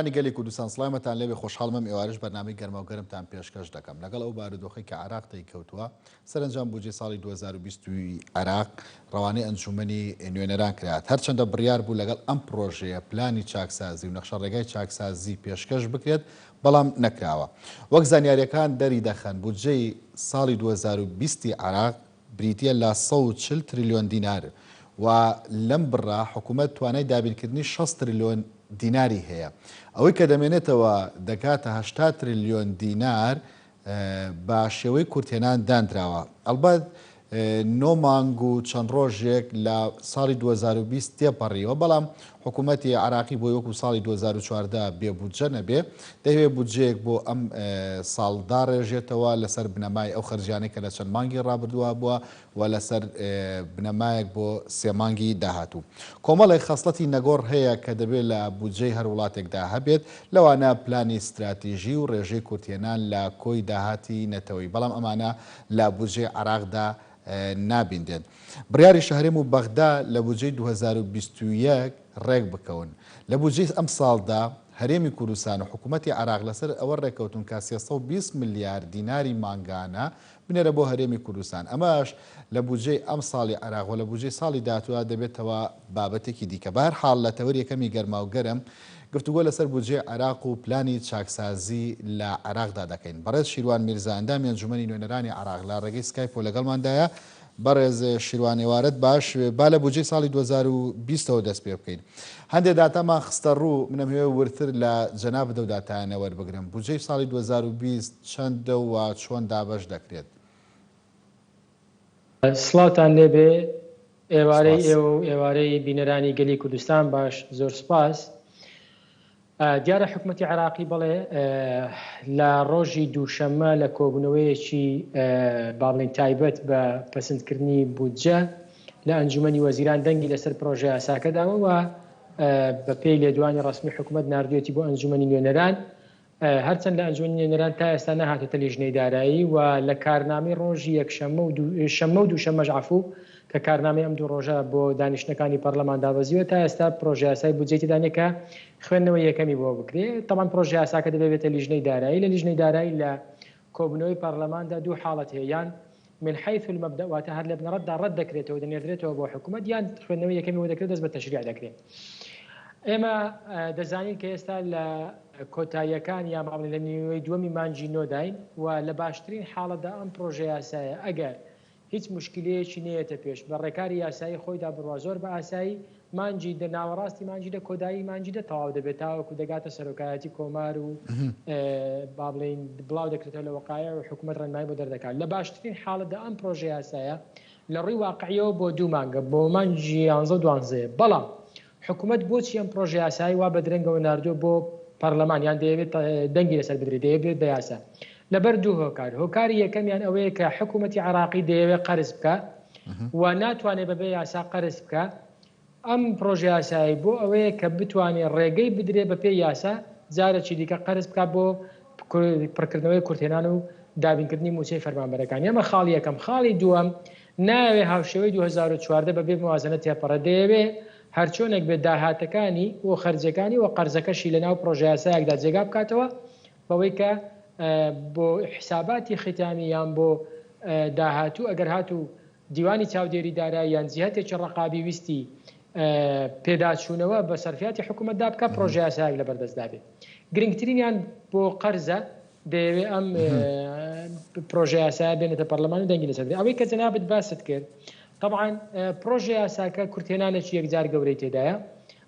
گەلی کوردستان سڵامەتان لێبێ خۆشحاڵمەم ئێوارش بەرنامەی گەرمە و گەرمتان پێشکەش دەکەم لەگەڵ ئەو بارودۆخی کە عراق کەوتووە سەرنجام بودجێ ساڵی 2020 عراق ڕەوانەی ئەنجومەنی نوێنەران کرات هەرچەندە بڕیار بوو لەگەڵ ئەم پرۆژەیە پلانی چاکسازی و نەخشە ڕێگای چاکسازی پێشکەش بکرێت بەڵام نەکراوە وەک زانیاریەکان دەری دەخەن بودجەی ساڵی 2020 عراق بریتە لە 140 تریلیۆن دینار و لەم بڕا حکوومەت توانای دابینکردنی 6 تریلیۆن دیناری هەیە ئەوەی کە دەمێنێتەوە دەکاتە 80 تریلیۆن دینار بە شێوەی کورتێنان دانراوە ئەلبەت نۆ مانگ و چەند ڕۆژێک لە ساڵی 2020 تێپەڕیەوە بەڵام حکوومەتی عراقی بۆ وەکو ساڵی 2014 بێبودجە نەبێ دەوێت بودجەیەک بۆ ئەم ساڵدا ڕێژێتەوە لەسەر بنەمای ئەو خەرجیانەی کە لە چەند مانگی ڕابردووە بووە و لەسەر بنەمایەک بۆ سێ مانگی داهاتوو کۆمەڵی خەسڵەتی نەگۆڕ هەیە کە دەبێت لە بودجەی هەر وڵاتێکدا هەبێت لەوانە پلانی استراتیژی و ڕێژەی کورتێنان لە کۆی داهاتی نەتەوەی بەڵام ئەمانە لە بودجەی عراقدا نابیندێن بڕیاری شەهرێم و بەغدا لە بودجەی 2021 ڕێک بکەون لە بودجەی ئەم ساڵدا هەرێمی کوردستان و حکوومەتی عراق لەسەر ئەوە ڕێکەوتون کا 320 میلیارد دیناری مانگانە بنێرە بۆ هەرێمی کوردستان ئەمەش لە بودجەی ئەم ساڵی عراق و لە بودجەی ساڵی داهاتوودا دەبێتەوە بابەتێکی دیکە بە هەر حاڵ لە تەوەری یەکەمی گەرما و گەرم گفتوگۆ لەسەر بودجێ عراق و پلانی چاکسازی لە عراقدا دەکەین بەڕێز شیروان میرزا ئەندامی ئەنجومەنی نوێنەرانی عراق لە ڕێگەی سکایپ و لەگەڵماندایە بەڕێز شیروانێوارەت باش با لە بودجەی ساڵی 2020ەوە دەست پێ بکەین هەندێک داتامان خستە ڕوو منم هەوێ ورتر لە جەنابدە و داتایانە وەربگرم بودجەی ساڵی 2020 چەندە و چۆن دابەش دەکرێت سڵاوتان لێبێ ئێوارەی ئێوە و ئێوارەی بینەرانی گەلی کوردستان باش زۆر سپاس دیارە حکوومەتی عراقی بڵێ لە ڕۆژی دووشەممە لە کۆبوونەوەیەکی باڵین تایبەت بە پەسەندکردنی بودجە لە ئەنجومەنی وەزیران دەنگی لەسەر پرۆژە یاساکەداوە و بە پێی لێدوانی ڕسمی حکوومەت نردوێتی بۆ ئەنجومەنی نوێنەران هەرچەند لە ئەنجومەنی نوێنەران تا ئێستا نەهاتێتە لیژنەی دارایی و لە کارنامەی ڕۆژی یەکشەممە و دووشەممەش عەفوو کە کارنامەی ئەم دوو ڕۆژە بۆ دانیشتەکانی پەرلەمان دابەزیوە تا ئێستا پرۆژە یاسای بودجەی دانێکە خوێندنەوەی یەکەمی بۆ بکرێت تەمان پرۆژە یاساکە دەبێتە لیژنەی دارایی لە لیژنەی دارایی لە کۆبوونەوەی پەرلەماندا دوو حاڵەت هەیە یان من حيث المبدأ واتە هەر لە بنەڕەتدا ڕەت دەکرێتەوە دەنێردرێتەوە بۆ حکوومەت یان خوێندنەوەی یەکەمی بۆ دەکرێت دەست بە تەشریع دەکرێت ئێمە دەزانین کە ئێستا لە کۆتاییەکان یا ماڵی لە نیوەی دووەمی مانجی نۆداین و لە باشترین حاڵەتدا ئەم پرۆژە یاسایە ئەگەر هیچ مشکلەیەکی نەیەتە پێش بە ڕێکاری یاسایی خۆیدا بڕوا زۆر بە ئاسایی مانجی دە ناوەڕاستی مانجیدە کۆدایی مانجیدە تەواو دەبێت تاوەکو دەگاتە سەرۆکایەتی کۆمار و با بڵێن بڵاو دەکرێتەوە لە وەقایع و حکوومەت ڕێنمایی بۆ دەردەکات لە باشترین حاڵەتدا ئەم پرۆژە یاسایە لە ڕووی واقعیەوە بۆ دوو مانگە بۆ مانجی 11 بەڵام حکوومەت بۆچی ئەم پرۆژە یاسایی وا بە درەنگەوە ناردووە بۆ پەرلەمان یان دەیەوێت دەنگی لەسەر بدرێت دەیەوێت بە یاسا لەبەر دوو هۆکار هۆکاری یەکەمیان ئەوەیە کە حکوومەتی عراقی دەیەوێت قەرز بکە و ناتوانێت بەبێ یاسا قەرز بکە ئەم پرۆژە یاسایی بۆ ئەوەیە کە بتوانێت ڕێگەی بدرێ بە پێی یاسا جارێکی دیکە قەرز بکات بۆ پڕکردنەوەی کورتێنان و دابینکردنی موچەی فەرمانبەرەکان ئەمە خاڵی یەکەم خاڵی دووەم ناوێ هاوشێوەی 2014 بەبێ موازنە تێپەڕە دەیەوێت هەرچۆنێک بێت داهاتەکانی و خەرجەکانی و قەرزەکەشی لە ناو پرۆژە یاسایەکدا جێگا بکاتەوە بەوەی کە بۆ حساباتی ختامی یان بۆ داهاتوو ئەگەر هاتوو دیوانی چاودێری دارایی یان جیهەتێکی ڕقابی ویستی پێداچوونەوە بە سەرفیاتی حکوومەتدا بکە پرۆژە یاسایەک لەبەردەستدا بێت گرنگترینیان بۆ قەرزە دەیەوێت ئەم پرۆژە یاسایە بێنێتە پەرلەمان و دەنگی لەسەر ئەوەی کە جەنابەت باست کرد طبعا پرۆژە یاساکە کورتێنانێکی یەکجار گەورەی تێدایە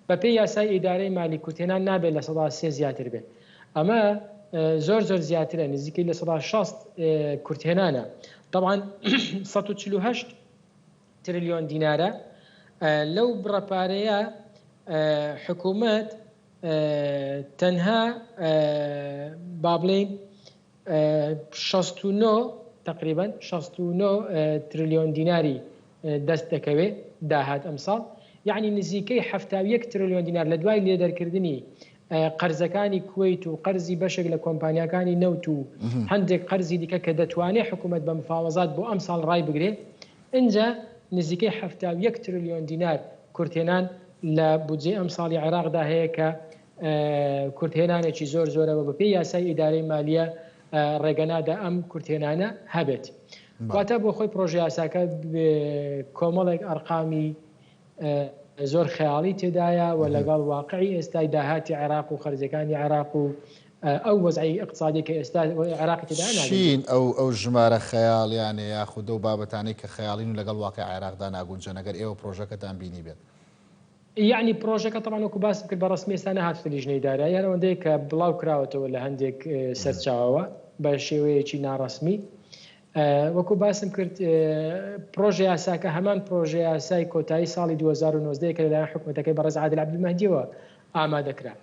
بە پێی یاسای ئیدارەی مالی کورتێنان نابێت لە 3 زیاتر بێت ئەمە زۆر زیاترە نزیکەی لە 60 کورتێنانە طبعا 148 تریلیۆن دینارە لەو بڕەپارەیە حکوومەت تەنها با بڵێین 69 تقریبا 69 تریلیۆن دیناری دەست دەکەوێت داهات ئەمساڵ یعنی نزیکەی 71 تریلیۆن دینار لە دوای لێدەرکردنی قەرزەکانی کوێیت و قەرزی بەشێک لە کۆمپانیەکانی نەوت و هەندێک قەرزی دیکە کە دەتوانێت حکوومەت بە مفاوەزات بۆ ئەم ساڵ ڕای بگرێت اینجا نزیکەی 71 تریلیۆن دینار کورتێنان لە بودجێ ئەم ساڵی عێراقدا هەیە کە کورتهێنانێکی زۆر زۆرەوە بەپێی یاسای ئیدارەی مالیە ڕێگەنادا ئەم کورتهێنانە هەبێت. واتە بۆ خۆی پرۆژه یاساکە کۆمەڵێک ئەرقامی زۆر خەیاڵی تێدایە و لەگەڵ واقعی ئێستای داهاتی عێراق و خەرجەکانی عێراق و ئەو وەزعی اقتصادی کە ئێستا عێراقی تێدا چین ئەو ژمارە خەیاڵیانێ یاخودە و بابەتانەی کە خەیاڵین و لەگەڵ واقعی عێراقدا ناگونجە ئەگەر ئێوە پرۆژەکەتان بینی بێت. یعنی پرۆژەکە تەمان وەکو باس کرد بە ڕسمی ئێستا نەهاتوتە لیژنەی دارایی هەرەوەندەیە کە بڵاو کراوەتەوە لە هەندێک سەرچاوەوە بە شێوەیەکی ناڕسمی. وەکو باسم کرد پرۆژه یاساکە هەمان پرۆژه یاسای کۆتایی ساڵی 2019 کە لەلایەن حکوومەتەکەی بەڕێز عادل عەبدولمەهدیەوە ئامادەکرا.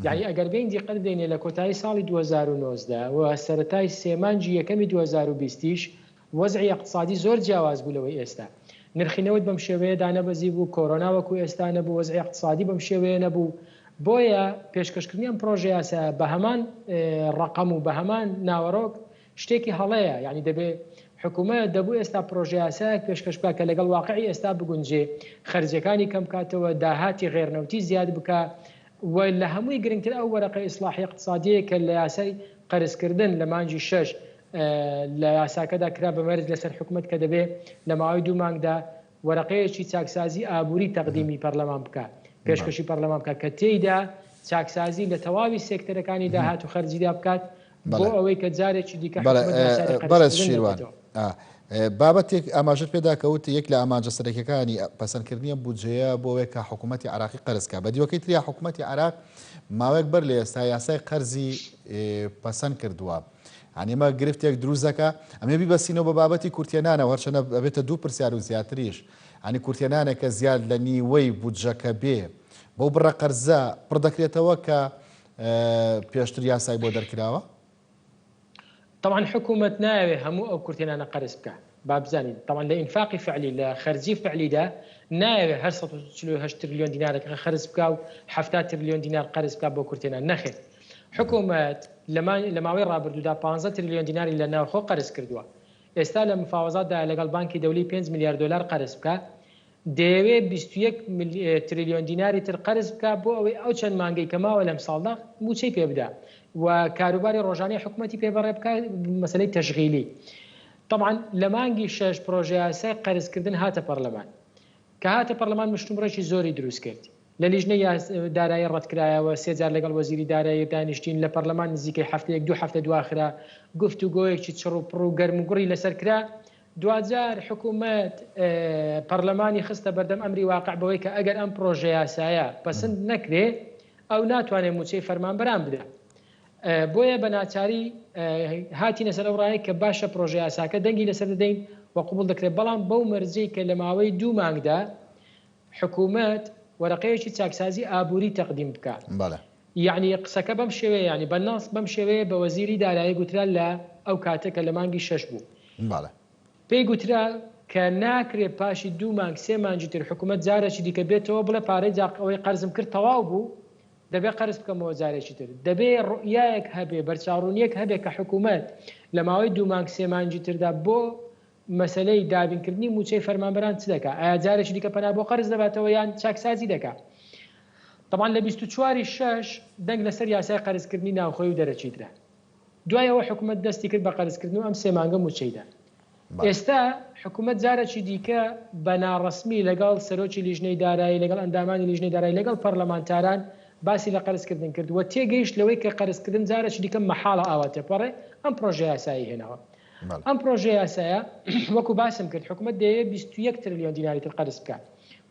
یعنی ئەگەر بین دیقەت بدەینێ لە کۆتایی ساڵی 2019 و سەرەتای سێمانجی یەکەمی 2020 وەزعی اقتصادی زۆر جیاواز بوو لەوەی ئێستا. نرخینەوەی بەم شێوەیە دانەبەزی بوو، کۆرۆنا وەکو ئێستا نەبوو، وەزعی اقتصادی بەم شێوەیە نەبوو. بۆیە پێشکەشکردنی ئەم پرۆژه یاسا بە هەمان ڕقم و بە هەمان ناوەڕۆک شتێکی هەڵەیە. یعنی دەبێت حکوومەت دەبوو ئێستا پرۆژه یاسایەک پێشکەش بکات کە لەگەڵ واقعی ئێستا بگونجێ، خەرجەکانی کەم کاتەوە، داهاتی غێرنەوتی زیاد بکە و لە هەمووی گرنگتر ئەو وەرەقەی ئیسلاحی اقتصادیە کە لە یاسای قەرزکردن لە مانجی 6 لە یاساکەدا کرا بەمەرج لەسەر حکوومەت کە دەبێت لە ماوەی 2 مانگدا وەرەقەیەکی چاکسازی ئابووری تەقدیمی پەرلەمان بکە، پێشکەشی پەرلەمان بکە کە تێیدا چاکسازی لە تەواوی سێکتەرەکانی داهات و خەرجیدا بکات بۆ ئەوەی کە جارێکی دیکە بەرز شیروان بابەتێک ئاماژت پێدا کەوت یەک لە ئاماژە سەرەکیەکانی پەسەندکردنیە بودجەیە بۆ ئەوەی کە حکوومەتی عێراقی قەرزکە. بە دیوەکەی تریا حکوومەتی عێراق ماوەیەک بەر لە ئێستا یاسای قەرزی پەسەند کردووە. هەنی ئێمە گرفتێک دروستەکە ئەمێ بیبەسینەوە بە بابەتی کورتێنانە وەرچەنە بێتە 2 پرسیار و زیاتریش. هەنی کورتێنانێکە زیاد لە نیوەی بودجەکە بێ بۆ بڕە قەرزە پڕ دەکرێتەوە کە پێشتر یاسای بۆ دەرکراوە. طبعا حکوومەت ناوێ هەموو ئەو کورتێنانە قەرز بکە. با بزانین طبعا لە ئینفاقی فعلی لە خەرجی فعلیدا ناوێ هەر 148 تریلیۆن دینارێک خەرج بکە و 70 تریلیۆن دینار قەرز بکە بۆ کورتێنان نەخێت. حکوومەت لە ماوەی ڕابردوودا 15 تریلیۆن دیناری لە ناوخۆ قەرز کردووە. ئێستا لە مفاوەزاتدا لەگەڵ بانکی دەولی 5 میلیارد دلار قەرز بکە، دەیەوێت 21 تریلیۆن دیناری تر قەرز بکە بۆ ئەوەی ئەو چەند مانگەی کەماوە لەم ساڵدا موچەی پێ بدە و کاروباری ڕۆژانەی حکوومەتی پێبەڕێ بکە مەسەلەی تەشغیلی. طبعا لە مانگی 6 پرۆژه یاسای قەرزکردن هاتە پەرلەمان کە هاتە پەرلەمان مشتومڕێکی زۆری دروست کرد. لە لیژنەی دارایی ڕەتکرایەوە 3 جار لەگەڵ وەزیری دارایی دانیشتین لە پەرلەمان نزیکەی هەفتەیەک 2 هەفتە دواخرا گفتوگۆیەکی چڕ و پڕ و گەرم و گوڕی لەسەر کرا. دوجار حکوومەت پەرلەمانی خستە بەردەم ئەمری واقع بەوەی کە ئەگەر ئەم پرۆژه یاسایە پەسەند نەکرێ ئەو ناتوانێت موچەی فەرمانبەران بدە. بۆیە بە ناچاری هاتینە سەر ئەو ڕایە کە باشە پرۆژه یاساکە دەنگی لەسەر دەدەین و قبول دەکرێت، بەڵام بەو مەرجەی کە لە ماوەی 2 مانگدا حکوومەت وەرەقەیەکی چاکسازی ئابووری تەقدیم بکات. یعنی قسەکە بەم شێوەیە، ینی بەناس بەم شێوەیە بە وەزیری دارایی گوترا لە ئەو کاتێکە لە مانگی 6 بوو. پێی گوترا کە ناکرێت پاشی 2 مانگ 3 مانگی تر حکوومەت جارێکی دیکە بێتەوە بڵێ پارەی ئەوەی قەرزم کرد تەواو بوو، دەبێت قەرز بکەمەوە جارێکی تر. دەبێت ڕوئیەک هەبێ، بەرچاوڕوونیەک هەبێ کە حکوومەت لە ماوەی 2 مانگ 3 مانگی تردا بۆ مەسەلەی دابینکردنی موچەی فەرمانبەران چ دەکات؟ ئایا جارێکی دیکە پەنا بۆ قەرز دەباتەوە یان چاکسازی دەکات؟ طبعا لە 24 6 دەنگ لەسەر یاسای قەرزکردنی ناوخۆی و دەرەچیترا. دوایەوە حکوومەت دەستی کرد بە قەرزکردن و ئەم 3 مانگە موچەیدا. ئێستا حکوومەت جارێکی دیکە بە ناڕسمی لەگەڵ سەرۆکی لیژنەی دارایی، لەگەڵ ئەندامانی لیژنەی دارایی، لەگەڵ پەرلەمانتاران باسی لە قەرزکردن کرد و تێگەیشت لەوەی کە قەرزکردن جارێکی دیکە مەحاڵە ئاواتێپەڕێ ئەم پرۆژه یاسایی هێناوە. ئەم پرۆژه یاسایە وەکو باسم کرد حکوومەت دەیەوێت 21 تریلیۆن دیناری تر قەرز بکات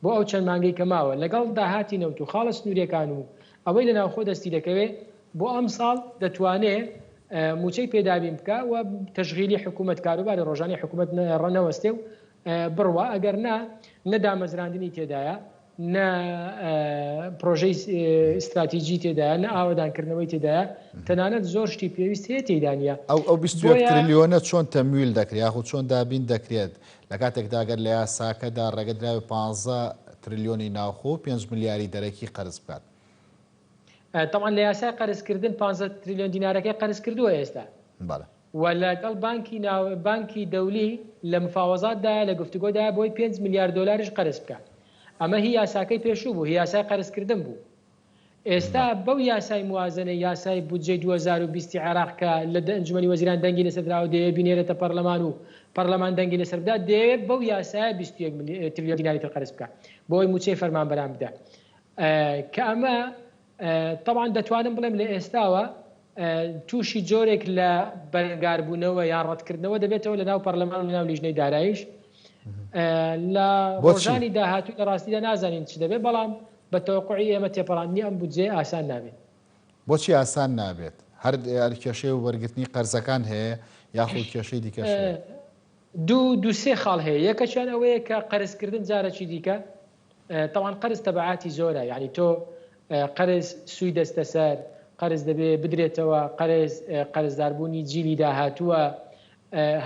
بۆ ئەو چەند مانگەی کەماوە لەگەڵ داهاتی نەوت و خاڵە سنووریەکان و ئەوەی لە ناوخۆ دەستی دەکەوێت بۆ ئەم ساڵ دەتوانێت موچەی پێدابین بکە و تەشغیلی حکوومەت کاروباری ڕۆژانی حکوومەت ڕەنەوەستێ و بڕوە. ئەگەر نەدامەزراندنی تێدایە، نە پرۆژەی استراتیژی تێدایە، نە ئاوەدانکردنەوەی تێدایە، تەنانەت زۆر شتی پێویست هەیە تێدانە. ئەو 21 تریلیۆنە چۆن تەمویل دەکرێت یاخود چۆن دابین دەکرێت لە کاتێکدا ئەگەر لە یاساکەدا ڕێگەدراوی 15 تریلیۆنی ناوخۆ 5 ملیاری دەرەکی قەرز بکات؟ طبعا لە یاسای قەرزکردن 15 تریلیۆن دینارەکەی قەرز کردووە ئێستا و لەگەڵ بانکی دەولی لە مفاوەزاتدا لە گفتوگۆدا بۆی 5 میلیارد دلاریش قەرز بکات. ئەمە هی یاساکەی پێشوو بوو، هی یاسای قەرزکردن بوو. ئێستا بەو یاسای موازنە یاسای بودجەی 2020 عێراق کە لە ئەنجومەنی وەزیران دەنگی لەسەردراوە دەیەوێت بینێرێتە پەرلەمان و پەرلەمان دەنگی لەسەر بدات دەیەوێت بەو یاسایە 21 تریلیۆن دیناری تر قەرز بکات بۆی موچەی فەرمانبەران بدات کە ئەمە طبعا دەتوانم بڵێم لە ئێستاوە تووشی جۆرێک لە بەرگاربوونەوە یان ڕەتکردنەوە دەبێتەوە لە ناو پەرلەمان و لە ناو لیژنەی داراییش لە ڕۆژانی داهاتوو لە ڕاستیدا نازانین چ دەبێت بەڵام بە تەوەقوعی ئێمە تێپەڕاندنی ئەم بودجێ ئاسان نابێت. بۆچی ئاسان نابێت؟ هەر کێشەی و وەرگرتنی قەرزەکان هەیە یاخود کێشەی دیکەش دوو سێ خاڵ هەیە. یەکەچیان ئەوەیە کە قەرزکردن جارەکی دیکە طبعا قەرز تەبعاتی زۆرە، یعنی تۆ قەرز سووی دەستە سەر قەرز دەبێ بدرێتەوە قەرزداربوونی جیلی داهاتووە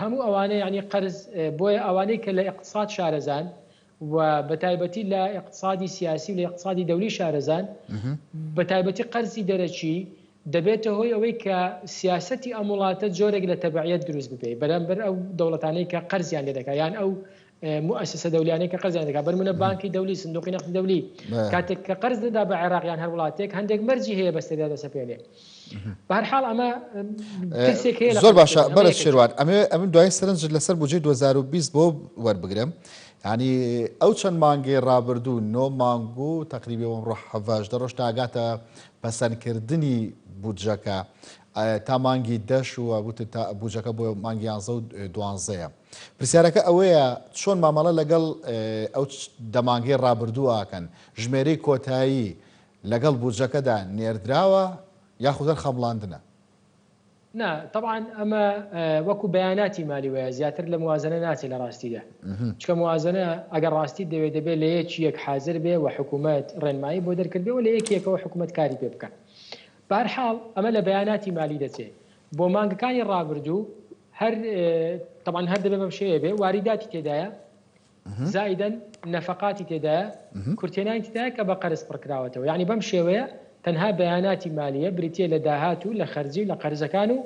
هەموو ئەوانەیە ینی قەرز بۆیە ئەوانەی کە لە اقتصاد شارەزان و بەتایبەتی لە اقتصادی سیاسی و لە اقتصادی دەولی شارەزان بەتایبەتی قەرزی دەرەچی دەبێتە هۆی ئەوەی کە سیاسەتی ئەم وڵاتە جۆرێک لە تەبعیەت دروست ببێ بەرامبەر ئەو دەوڵەتانەی کە قەرزیان لێ دەکات یان ئەو مؤسسە دەولیانەی کە قەرزیان دەکات بەرمونە بانکی دەولی سندوقی نەقدی دەولی کاتێک کە قەرز دەدا بە عێراقیان هەر وڵاتێک هەندێک مەرجی هەیە بەستێدا دەسەپێنێ. بەهەرحاڵ ئەمە زۆر باشە بەرز شێروان ئەمن دوای سەرنج لەسەر بودجەی 2020 بۆ وەربگرم ینی ئەو چەند مانگی ڕابردوو 9 مانگ و تقریبا ڕۆ 17 ڕۆژ تا ئاگاتە پەسەندکردنی بودجەکە تا مانگی دەش و گوتە تا بودجەکە بۆ مانگی 11 و 12ەیە. پرسیارەکە ئەوەیە چۆن مامەڵە لەگەڵ ئەو دەمانگەی ڕابردووەکەن ژمێرەی کۆتایی لەگەڵ بودجەکەدا نێردراوە یاخودەر خەمڵاندنە؟ نا طبعا ئەمە وەکو بەیاناتی مالی وەیە زیاتر لە موازنە ناچێت لە ڕاستیدا چکە موازنە ئەگەر ڕاستی دەبێت لە یەک حاضر بێ و حکوومەت ڕێنمایی بۆ دەرکردێ و لە یەکێکەوە حکوومەت کاری پێ بکەن. بەهەرحاڵ ئەمە لە بەیاناتی مالی دەچێت بۆ مانگەکانی ڕابردوو طبعا هەر دەبێت بەم شێوەیە بێ واریداتی تێدایە زائیدەن نەفەقاتی تێدایە کورتێنانی تێدایە کە بە قەرز پڕکراوەتەوە یعنی بەم شێوەیە تەنها بەیاناتی مالیە بریتە لە داهاتوو لە خەرجی لە قەرزەکان و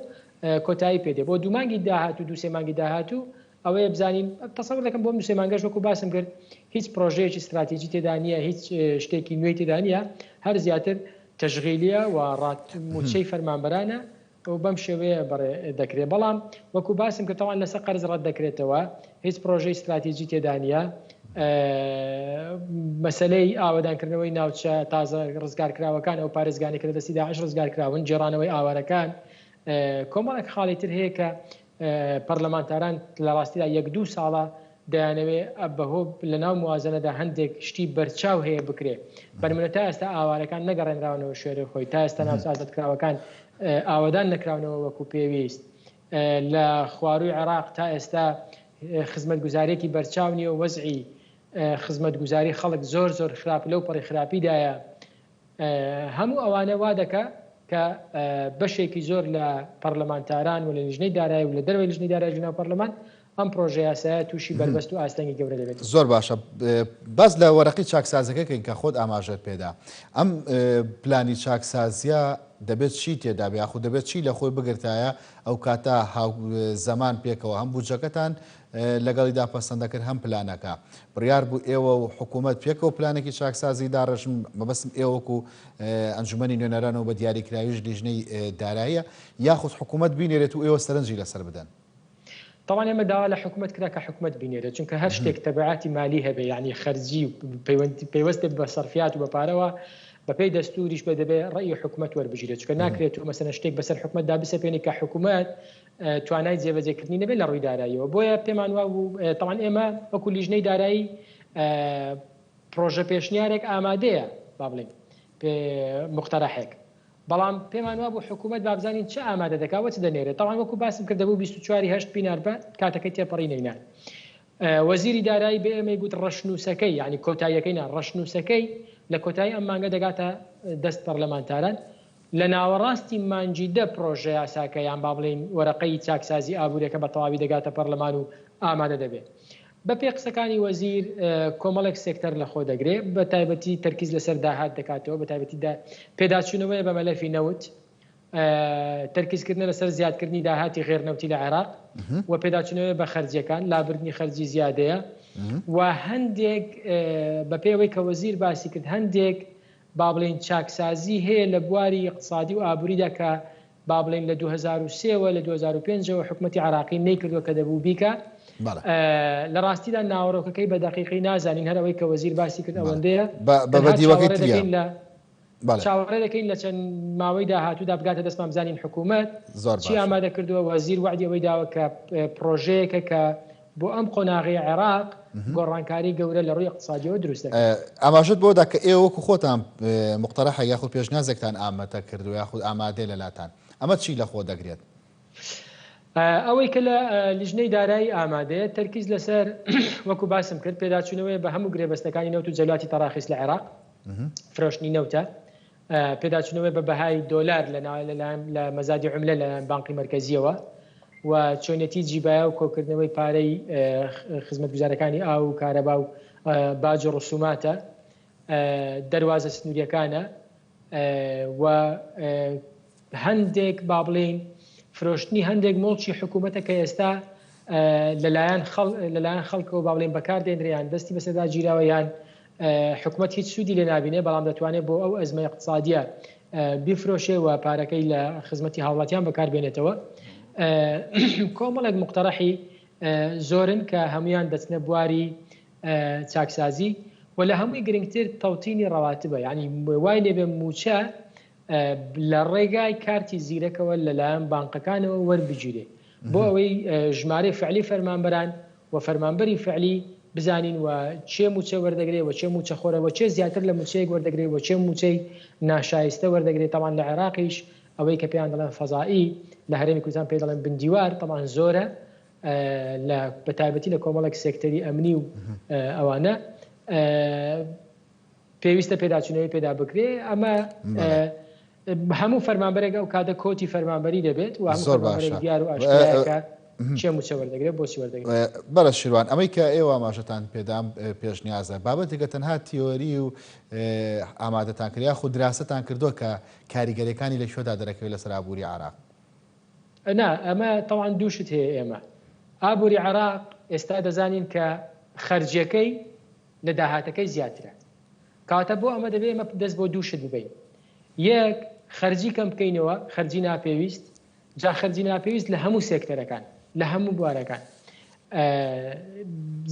کۆتایی پێدێ بۆ دوو مانگی داهاتوو دو سێ مانگی داهاتوو ئەوەیە بزانین تەسەوور دەکەم بۆ دوو سێ مانگەش وەکو باسم کرد هیچ پرۆژەیەکی استراتیژی تێدا نیە هیچ شتێکی نوێی تێدا نیە هەر زیاتر تەشغیلیە و موچەی فەرمانبەرانە و بەم شێوەیە بەڕێ دەکرێت بەڵام وەکو باسم کردەوە لەسەر قەرز ڕەت دەکرێتەوە هیچ پرۆژەی استراتیژی تێدا نیە مەسلەی ئاوەدانکردنەوەی ناوچە تازە ڕزگارکراوەکان ئەو پارێزگانی کە دەستی داعش ڕزگارکراون جێڕانەوەی ئاوارەکان کۆمەڵێک خاڵی تر هەیە کە پەرلەمانتاران لە ڕاستیدا 1-2 ساڵە دەیانەوێت بەهۆ لە ناو موازنەدا هەندێک شتی بەرچاو هەیە بکرێ بەرمونە تا ئێستا ئاوارەکان نەگەڕێنراونەوە شوێنە خۆی تا ئێستا ناو ئازادکراوەکان ئاوادان نەکراونەوە وەکو پێویست لە خواروی عێراق تا ئێستا خزمەتگوزارێکی بەرچاو نیە و وەزعی خزمەتگوزاری خەڵک زۆر خراپ لەو پەڕی خراپیدایە هەموو ئەوانە وا دەکە کە بەشێکی زۆر لە پەرلەمانتاران و لە لیژنەی دارایی و لە دەروی لیژنەی دارایی ناو پەرلەمان ئەم پرۆژە یاسایە تووشی بربەست و ئاستەنگی گەورە دەبێت. زۆر باشە باز لە وەرەقی چاکسازەکەکەین کە خۆت ئاماژەت پێدا ئەم پلانی چاکسازیە دەبێت چی تێدا بێ یاخود دەبێت چی لە خۆی بگرتایە ئەو کاتە زەمان پێکەوە هەم بودجەکەتان لەگەڵیدا پەسەندەکرد هەم پلانەکە بڕیار بوو ئێوە و حکوومەت پێکەوە پلانێکی چاکسازی داڕژم مەبەستم ئێوەکو ئەنجومەنی نوێنەرانەوە بە دیاریکراویش لیژنەی داراییە یاخود حکوومەت بینێرێت و ئێوە سەرنجی لەسەر بدەن؟ طبعا ئێمە داوا لە حکوومەت کرا کە حکوومەت بینێرێت چونکە هەر شتێک تەبعاتی مالی هەبێ یعنی خەرجی پەیوەستێت بە سەرفیات و بەپارەوە بەپێی دەستوریش بە دەبێت ڕێی حکوومەت وەربژیرێت چونکە ناکرێت و مەسەلەن شتێک بەسەر حکوومەتدا بسەپێنی کە حکوومەت توانای جێبەجێکردنی نەبێت لە ڕووی داراییەوە بۆیە پێمان وا بوو طبعا ئێمە وەکو لیژنەی دارایی پرۆژە پێشنیارێک ئامادەیە با بڵێن مقتەرەحێک بەڵام پێمان وا بوو حکوومەت بابزانین چه ئامادە دەکاوە چ دەنێرێت طبعا وەکو باسم کردە بوو 24/8 بیناربە کاتەکەی تێپەڕی نەینان وەزیری دارایی بە ئێمەی گوت ڕەشنووسەکەی یعنی کۆتاییەکەی ڕەشنووسەکەی لە کۆتایی ئەم مانگە دەگاتە دەست پەرلەمانتاران لە ناوەڕاستی مانجی 10 پرۆژە یاساکە یان با بڵێن وەرەقەی چاکسازی ئابوووریەکە بە تەواوی دەگاتە پەرلەمان و ئامادە دەبێت بە پێ قسەکانی وەزیر کۆمەڵێک سێکتەر لە خۆ دەگرێت بە تایبەتی تەرکیز لەسەر داهات دەکاتەوە بە تایبەتی پێداچوونەوەی بە مەلەفی نەوت تەرکیزکردنە لەسەر زیادکردنی داهاتی غێرنەوتی لە عێراق و پێداچوونەوەی بە خەرجیەکان لابردنی خەرجی زیادەیە و هەندێک بە پێوەی کە وەزیر باسی کرد هەندێک با بڵێن چاکسازی هەیە لە بواری اقتصادی و ئابووریدا کە با بڵێن لە 2003 لە 2005 حکوومەتی عراقی نەیکردووە کە دەبوو بیکە لە ڕاستیدا ناوەڕۆکەکەی بە دەقیقی نازانین هەرەوەی کە وەزیر باسی کرد ئەوەندەیە چاوەڕێ دەکەین لە چەند ماوەی داهاتوودا بگاتە دەستمان بزانین حکوومەت چی ئامادە کردووە وەزیر وعدی ئەوەی داوە کە پرۆژەیەکە کە بۆ ئەم قۆناغی عێراق گۆڕانکاری گەورە لە ڕووی اقتصادیەوە دروست دەکات. ئاماژەت بۆدا کە ئێوە وەکو خۆتان مقتەرەحە یاخود پێشنیازێکتان ئامادە کردو یاخود ئامادەی لەلاتان ئەمە چی لە خۆ دەگرێت؟ ئەوەی کە لە لیژنەی دارایی ئامادەیە تەرکیز لەسەر وەکو باسم کرد پێداچوونەوەی بە هەموو گرێبەستەکانی نەوت و جەلاتی تەڕاخیس لە عێراق فرۆشتنی نەوتە پێداچوونەوەی بە بەهای دۆلار لە مەزادی عوملە لە بانقی مرکزیەوە و چۆنێتی جیبایە و کۆکردنەوەی پارەی خزمەتگوزارەکانی ئاو و کارەبا و باج و ڕسوماتە دەواازە سنووریەکانە و هەندێک با بڵێن فرۆشتنی هەندێک مڵکی حکوومەتە کە ئێستا لەلایەن خەڵکەوە با بڵێن بەکاردێنریان دەستی بەسەردا گیراوە یان حکوومەت هیچ سوودی لێ نابینێ بەڵام دەتوانێت بۆ ئەو ئەزمە اقتصادیە بیفرۆشێ و پارەکەی لە خزمەتی هاوڵاتیان بەکاربێنێتەوە. کۆمەڵێک مقتەرەحی زۆرن کە هەمویان دەچنە بواری چاکسازی و لە هەمووی گرنگتر تەوتینی ڕەواتبە یعنی وای لێبێ موچە لە ڕێگای کارتی زیرەکەوە لەلایەن بانقەکانەوە وەربگیرێ بۆ ئەوەی ژمارە فعلی فەرمانبەران و فەرمانبەری فعلی بزانین و چێ موچە وەردەگرێت و چێ موچە خۆرەوە چێ زیاتر لە موچەیەک وەردەگرێت و چێ موچەی ناشایستە وەردەگرێت تەمان لە عێراقیش ئەوەی کە پێیان دەڵێن فەزایی لە هەرێمی کوردستان پێ دەڵێن بندیوار تەمان زۆرە بە تایبەتی لە کۆمەڵێک سێکتەری ئەمنی و ئەوانە پێویستە پێداچوونەوەی پێدا بکرێ ئەمە هەموو فەرمانبەرێک ئەو کاتە کۆتی فەرمانبەری دەبێت و هەموو دیار و ئاشکراکە چێ موچە وەردەگرێت بۆچی وەردەگرێت. بەرە شیروان ئەمەی کە ئێوە ئاماژەتان پێدام پێشنیازە بابەتێکە تەنها تیۆری و ئامادەتان کرد یاخود دراستان کردووە کە کاریگەریەکانی لە شۆدا دەرەکەوێت لەسەر ئابووری عێراق؟ نا ئەمە تەواان دووشت هەیە ئێمە ئابووری عێراق ئێستا دەزانین کە خەرجیەکەی لە داهاتەکەی زیاترە کاتە بۆ ئەمە دەبێت ئمە دەست بۆ دووشت ببین یەک خەرجی کەم بکەینەوە خەرجی ناپێویست جا خەرجی ناپێویست لە هەموو سێکتەرەکان لە هەموو بوارەکان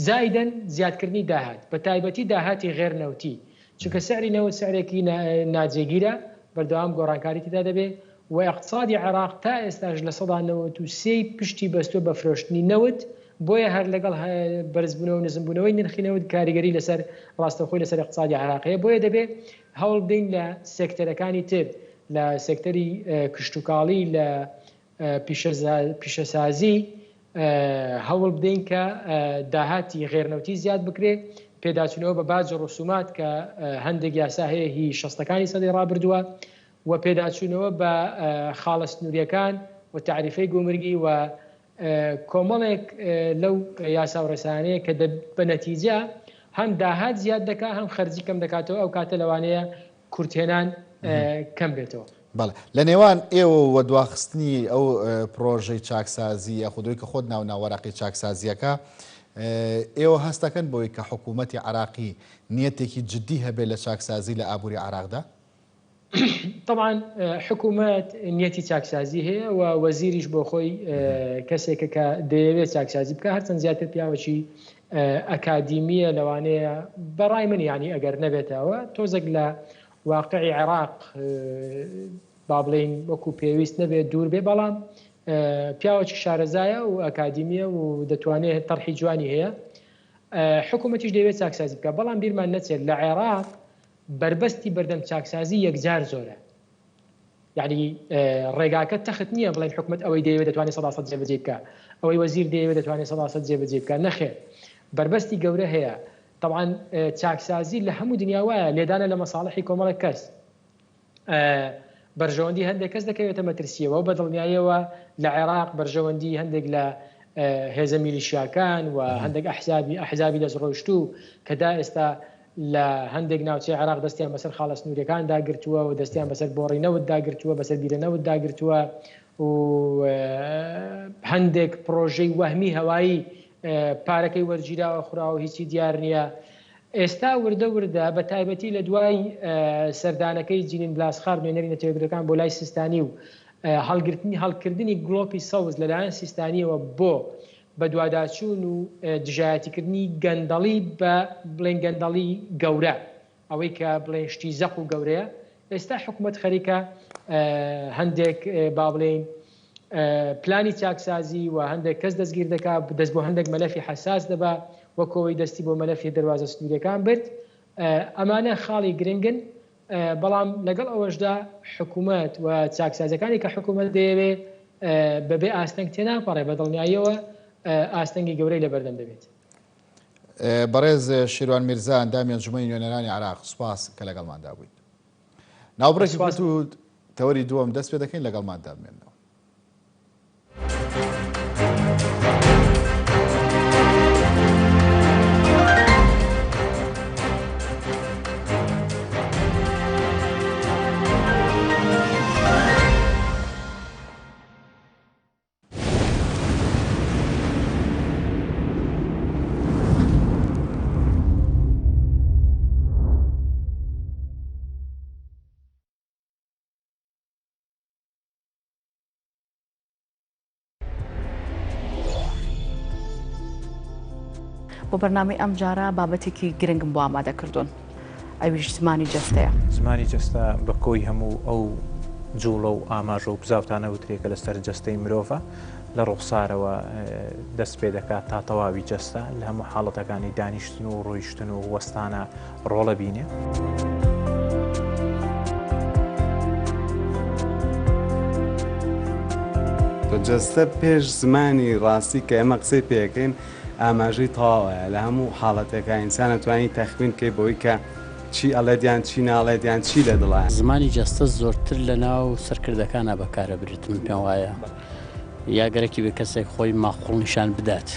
زایدەن زیادکردنی داهات بە تایبەتی داهاتی غێرنەوتی چونکە سعری نەوت سعرێکی ناجێگیرە بەردەوام گۆڕانکاری تێدا دەبێت و اقتصادی عێراق تا ئێستاش لە 1993 پشتی بەستۆ بە فرۆشتنی نەوت بۆیە هەر لەگەڵ بەرزبوونەوە و نزمبوونەوەی نرخی نەوت کاریگەری لەسەر ڕاستەخۆی لەسەر اقتصادی عێراقیە بۆیە دەبێت هەوڵ بدەین لە سێکتەرەکانی تر لە سێکتەری کشتتوکاڵی لە پیشەسازی هەوڵ بدەین کە داهاتی غێرنەوتی زیاد بکرێت پێداچوونەوە بە باج ڕسومات کە هەندێک یاسا هەیە هی 60ەکانی سەدەی ڕابردووە و پێداچوونەوە بە خاڵە سنووریەکان و تعریفەی گومرگی و کۆمەڵێک لەو یاسا و ڕێسانەیە کە بە نەتیجە هەم داهات زیاد دەکات هەم خەرجی کەم دەکاتەوە ئەو کاتە لەوانەیە کورتێنان کەم بێتەوە. بەڵێ لە نێوان ئێوە وە دواخستنی ئەو پرۆژەی چاکسازی یاخودەوەی کە خۆت ناوەڕاقی چاکسازیەکە ئێوە هەستەکەن بۆی کە حکوومەتی عراقی نیەتێکی جددی هەبێت لە چاکسازی لە ئابووری عراقدا؟ طبعا حکوومەت نیەتی چاکسازی هەیە و وەزیریش بۆ خۆی کەسێکە کە دەیەوێت چاکسازی بکە هەرچەند زیاتر پیاوەکی ئەکادیمیە لەوانەیە بەڕای من یعنی ئەگەر نەبێتەوە تۆزێک لە واقعی عێراق با بڵێن وەکو پێویست نەبێت دوور بێ بەڵام پیاوەکی شارەزایە و ئەکادیمیە و دەتوانێت تەرحی جوانی هەیە حکوومەتیش دەوێت چاکسازی بکە بەڵام بیرمان نەچێت لە عێراق بربەستی بەردەم چاکسازی یەکجار زۆرە یعنی ڕێگاکە تەخت نییە بڵێن حکوومەت ئەوەی دەیەوێت دەتوانێت 100% جێبەجێ بکە ئەوەی وەزیر دەیەوێت دەتوانێت 100% جێبەجێ بکە نەخێر بربەستی گەورە هەیە طبعا چاکسازی لە هەموو دنیا وایە لێدانە لە مەساڵحی کۆمەڵێک کەس بەرژەوەندی هەندێک کەس دەکەوێتە مەترسیەوە و بەدڵنیاییەوە لە عێراق بەرژەوەندی هەندێک لە هێزە میلیشیاکان و هەندێک ئەحزابی دەستڕۆیشتوو کەدا ئێستا لە هەندێک ناوچەی عێراق دەستیان بەسەر خاڵە سنووریەکان داگرتووە و دەستیان بەسەر بۆڕینەوت داگرتووە بەسەر بیرەنەوت داگرتووە و هەندێک پرۆژەی وەهمی هەوایی پارەکەی وەرگیراوە خوراوە هیچی دیار نییە ئێستا وردە بە تایبەتی لە دوای سەردانەکەی جینین بلاسخار نوێنەری نەتەوەیەکگرەکان بۆ لای سیستانی و هەڵگرتنی گڵۆپی سەوز لەلایەن سیستانیەوە بۆ بە دوواداچوون و دژایەتیکردنی گەندەڵی بە بڵێن گەندەڵی گەورە ئەوەی کە بڵێن شتی زەق و گەورەیە ئێستا حکوومەت خەریکە هەندێک با بڵێن پلانی چاکسازی و هەندێک کەس دەستگیر دەکات دەست بۆ هەندێک مەلەفی حساس دەبا وەکەوەی دەستی بۆ مەلەفی دەواازە سنووریەکان برد ئەمانە خاڵی گرنگن بەڵام لەگەڵ ئەوەشدا حکوومەت و چاکسازەکانی کە حکوومەت دەیەوێ بەبێ ئاستەنگ تێناپەڕێ بە دڵنیاییەوە ئاستەنگی گەورەی لەبەردەم دەبێت. بەڕێز شیروان میرزا ئەندامی ئەنجومەنی نوێنەرانی عێراق سوپاس کە لەگەڵماندا بوویت. ناوبڕێکی کورت و تەوەری دووەم دەست پێ دەکەین لەگەڵماندا بمێنەوە. بۆ بەرنامەی ئەم جارە بابەتێکی گرنگم بۆ ئامادەکردوون ئەویش زمانی جەستەیە. زمانی جەستە بە کۆی هەموو ئەو جوڵە و ئاماژە و بزاوتانە وترێکە لەسەر جەستەی مرۆڤە لە ڕوخسارەوە دەست پێ دەکات تا تەواوی جەستە لە هەموو حاڵەتەکانی دانیشتن و ڕۆیشتن و وەستانە ڕۆڵە بینێ. جەستە پێش زمانی ڕاستی کە ئێمە قسەی پێەکەین ئاماژەی تەواوە لە هەموو حاڵەتەکە ئینسان نەتوانانی تەخمین کەی بۆی کە چی ئەڵێدیان چی ناڵێدیان چی لە دڵە. زمانی جەستە زۆرتر لە ناو سەرکردەکانە بەکارە برێت من پێم وایە یاگەرەکی بە کەسێک خۆی ماخۆڵ نیشان بدات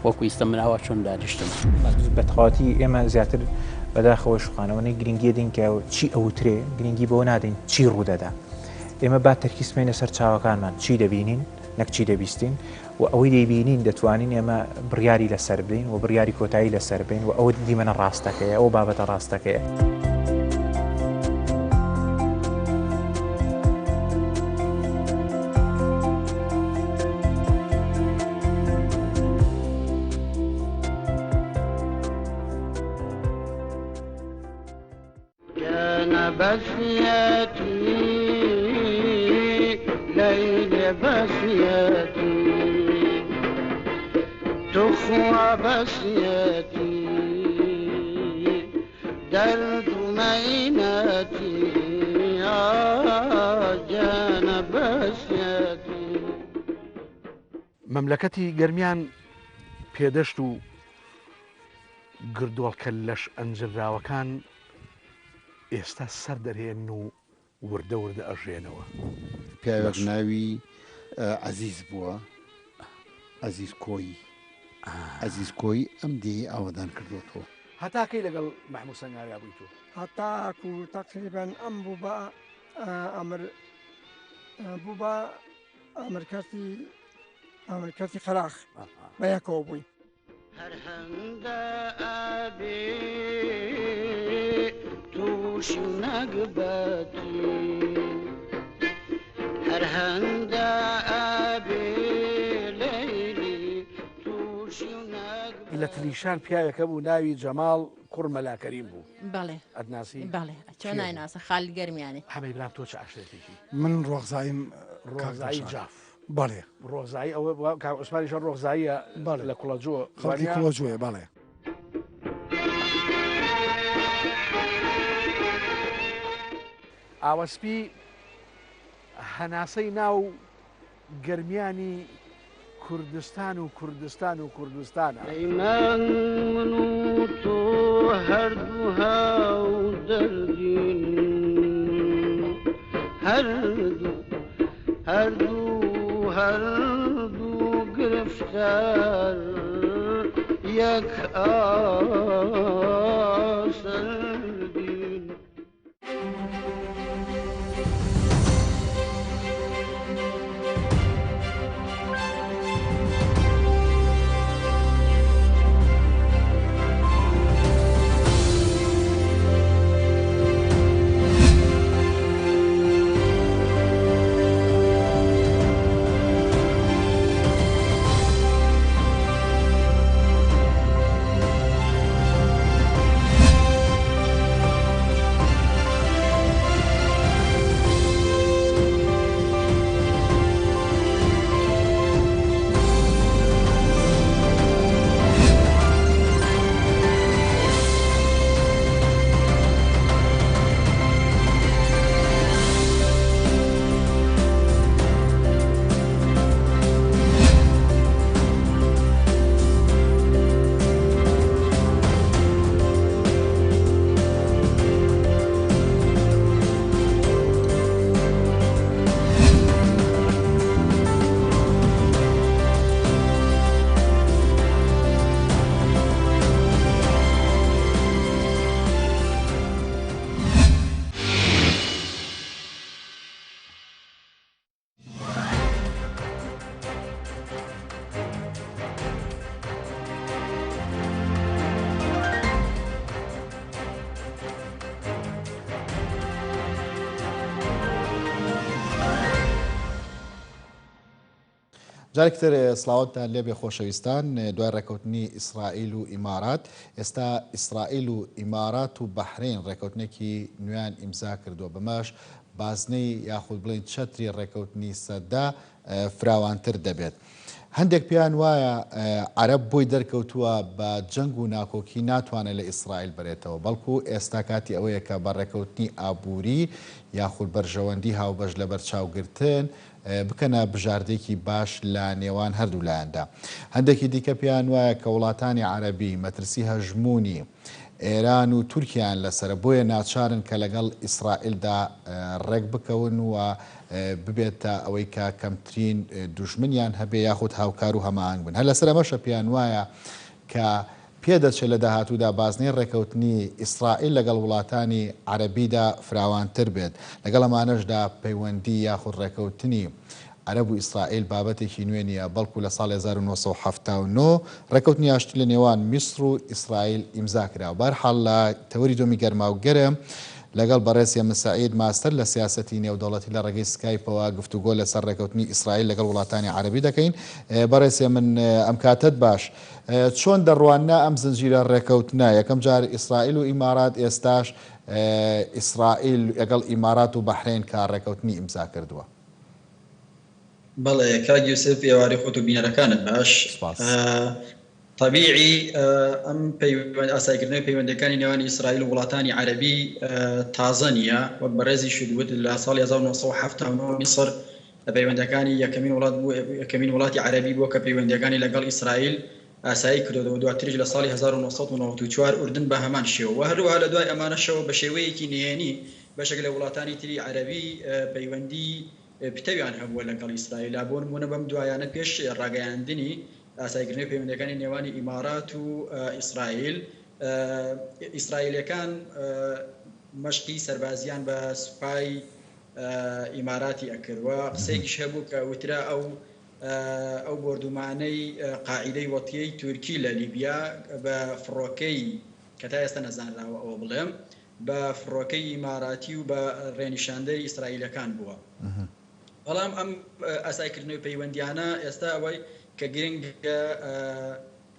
وەکو ئیستا مناوە چۆن دانیشتم. بەتەواتی ئێمە زیاتر بەداخەوە شوخانەوەی گرنگی دین کە چی ئەوترێ گرنگی بۆ نادەین چی ڕوودەدا. ئێمە با تەرکیزمێنە سەر چاوەکانمان چی دەبینین نەک چی دەبیستین و ئەوەی دەیبینین دەتوانین ئێمە بڕیاری لەسەر بدەین و بڕیاری کۆتایی لەسەر بین و ئەوە دیمەنە ڕاستەکەیە ئەو بابەتە ڕاستەکەیە. مەملەکەتی گەرمیان پێدەشت و گردۆڵکە لەش ئەنجراوەکان ئێستا سەر دەرهێن و وردە وردە ئەژێنەوە. پیاوێک ناوی عەزیز بووە عەزیز کۆی ئەم دی ئاوادان کردوەوە. هەتاکەی لەگەڵ مەحموود سەنگاریا بوویت و هەتاکو تەقریبەن ئەم بوو بە ئەمریکەتی خەراخ بە یەکەوە بووین. هەر هەندە ئابێ تووشی نەگبەتی هەر هەندە ئابێ لەیلی تووشی نەگبەتی. لە تلیشان پیاوێکە بوو ناوی جەماڵ کوڕ مەلاکەریم بوو. بەڵێ ئەدناسی؟ بەڵێ چۆن نایناسە خاڵ گەرمیانێ. هەمەی برام تۆ چ عەشرەتێکی؟ من ڕۆغزاییم ڕۆغزایی جاف. بەڵێ ڕۆغزایی ئەوە عوسمانیشە ڕۆغزاییە لە کوڵەجووە خەڵکی کوڵەجوویە بەڵێ. ئاوەسپی هەناسەی ناو گەرمیانی کوردستان و کوردستانە. من و تۆ هەردوو هاو دەردین هەردوو گرفتار یەک ئاسەردین. جارێکتر سڵاوەتتان لێبێ خۆشەویستان دوای ڕێکەوتنی ئیسرائیل و ئیمارات ئێستا ئیسرائیل و ئیمارات و بەحرین ڕێکەوتنێکی نوێیان ئیمزا کردووە بەماش بازنەی یاخود بڵین چەتری ڕێکەوتنی سەددا فراوانتر دەبێت. هەندێک پیان وایە عەرەب بۆی دەرکەوتووە بە جەنگ و ناکۆکی ناتوانێت لە ئیسرائیل بڕێتەوە بەڵکو ئێستا کاتی ئەوەیە کە بە ڕێکەوتنی ئابووری یاخود بەرژەوەندی هاوبەش لە بەرچاوگرتن بکەنە بژاردێکی باش لە نێوان هەردوو لایەندا. هەندێکی دیکە پیان وایە کە وڵاتانی عەرەبی مەترسی هەژمونی ئێران و تورکیان لەسرە بۆیە ناچارن کە لەگەڵ ئیسرائیلدا ڕێک بکەون و ببێتە ئەوەی کە کەمترین دوژمنیان هەبێ یاخود هاوکار و هەماهنگ بن. هەر لەسەر ئەمەشە پیان وایە کە پێدەچێت لە داهاتوودا بازنەی ڕێکەوتنی ئیسرائیل لەگەڵ وڵاتانی عەرەبیدا فراوانتر بێت لەگەڵ ئەمانەشدا پەیوەندی یاخود ڕێکەوتنی عەرەب و ئیسرائیل بابەتێکی نوێ نیە بەڵکو لە ساڵی 1979 ڕێکەوتنی ئاشتی لە نێوان میسر و ئیسرائیل ئیمزا کراوە. بەرحاڵ لە تەوەری دۆمی گەرماوگەرە لەگەڵ بەڕێز مساعید ماستەر لە سیاسەتی نێودەوڵەتی لە ڕێگەی سکایپەوە گفتوگۆ لەسەر ڕێکەوتنی ئیسرائیل لەگەڵ وڵاتانی عەرەبی دەکەین. بەڕێز من ئەم کاتت باش چۆن دەڕواننا ئەم زنجیرە ڕێکەوتنە یەکەم جار ئیسرائیل و ئیمارات ئێستاش ئیسرائیل لەگەڵ ئیمارات و بەحرین کە ڕێکەوتنی ئیمزا کردووە. بەڵێ کاک یوسف ئێواری خۆت و بینەرەکانت باش طبیعی ئەم ئاسایکردنەوەی پەیوەندەکانی نێوانی ئیسرائیل و وڵاتانی عەرەبی تازە نییە وەک بەڕێزی شدووت لە ساڵی 1970 میسر لە پەیوەندەکانی یەکەمین وڵاتی عەرەبی بووە کە پەیوەندەکانی لەگەڵ ئیسرائیل ئاسایی کردەوە دواتریش لە ساڵی 1994 ئوردن بە هەمان شێوە و هەروەها لە دوای ئەمانەشەوە بە شێوەیەکی نهێنی بەشێک لە وڵاتانی تری عەرەبی پەیوەندی پتەویان هەبووە لەگەڵ ئیسرائیل بۆ نمونە بەم دوایانە پێش ڕاگەیاندنی ئاسایکردنەوەی پەیوەندەکانی نێوانی ئیمارات و ئیسرائیل ئیسرائیلەکان مەشقی سەربازیان بە سوپای ئیماراتی ئەکردوە قسەیەکیش هەبوو کە وترا ئەو بردومانەی قاعیدەی وەتیەی تورکی لە لیبیا بە فڕۆکەی کە تا ئێستا نەزانراوە ئەوە بڵێم بە فڕۆکەی ئیماراتی و بە ڕێنیشاندەی ئیسرائیلەکان بووە. بەڵام ئەم ئاسایکردنەوەی پەیوەندیانە ئێستا ئەوەی کە گرنگە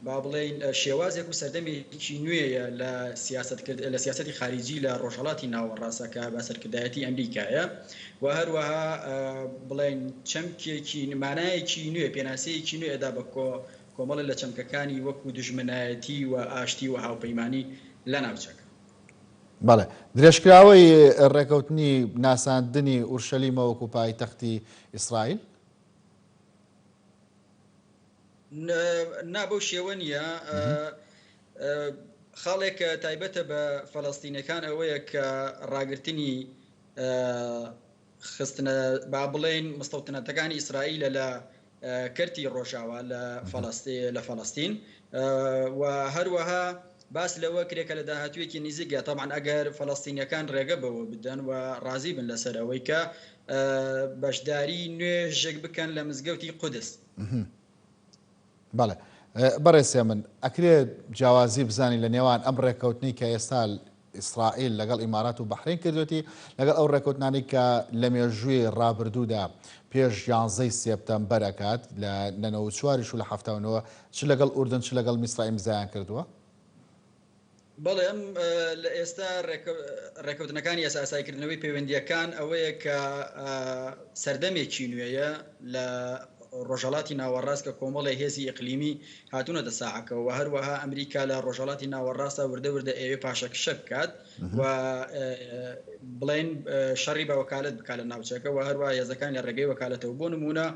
با بڵێن شێوازێک و سەردەمێکی نوێیە لە سیاسەتی خارجی لە ڕۆژهەڵاتی ناوەڕاستەکە بە سەرکردایەتی ئەمریکایە و هەروەها بڵێن چەمکێکی مانایەکی نوێ پێناسەیەکی نوێدا بە کۆمەڵە لە چەمکەکانی وەکو دژمنایەتی و ئاشتی و هاوپەیمانی لە ناوچەکە. بەڵێ درێژکراوەی ڕێکەوتنی ناساندنی ئورشەلیمە وەکو پایتەختی ئیسرائیل نابەو شێوە نییە خاڵێک تایبەتە بە فەڵەستینەکان ئەوەیە کە ڕاگررتنی خستنە با بڵێن مستەوتنەتەکانی ئیسرائیلە لە کەرتی ڕۆژاوە لە فەڵەستین و هەروەها باس لەوە کرێکە لە داهاتوویەکی نزیکە تەمان ئەگەر فەڵەستینیەکان ڕێگە بەوە بدەن و ڕازی بن لەسەرەوەی کە بەشداری نوێژێک بکەن لە مزگەوتی قودس. بەڵێ بەڕێسێ من ئەکرێت جیاوازی بزانی لە نێوان ئەم ڕێکەوتنی کە ئێستا ئیسرائیل لەگەڵ ئیمارات و بەحرین کردوێتی لەگەڵ ئەو ڕێکەوتنانی کە لە مێژووی ڕابردوودا پێش 11 سێپتەمبەر ئەکات لە 94 و لە 79 چ لەگەڵ ئوردن چ لەگەڵ میسر ئیمزایان کردووە؟ بەڵێ ئەم لە ئێستا ڕێکەوتنەکانی ئاسایکردنەوەی پەیوەندیەکان ئەوەیە کە سەردەمێکی نوێیە لە ڕۆژهەڵاتی ناوەڕاست کە کۆمەڵی هێزی ئیقلیمی هاتوونە دەساعەکەەوە و هەروەها ئەمریکا لە ڕۆژهەڵاتی ناوەڕاستە وردە ئێوێ پاشەکشە بکات و بڵێن شەڕی بە وەکالەت بکات لە ناوچەکە و هەروە هێزەکان لە ڕێگەی وەکالەتەوە بۆ نمونە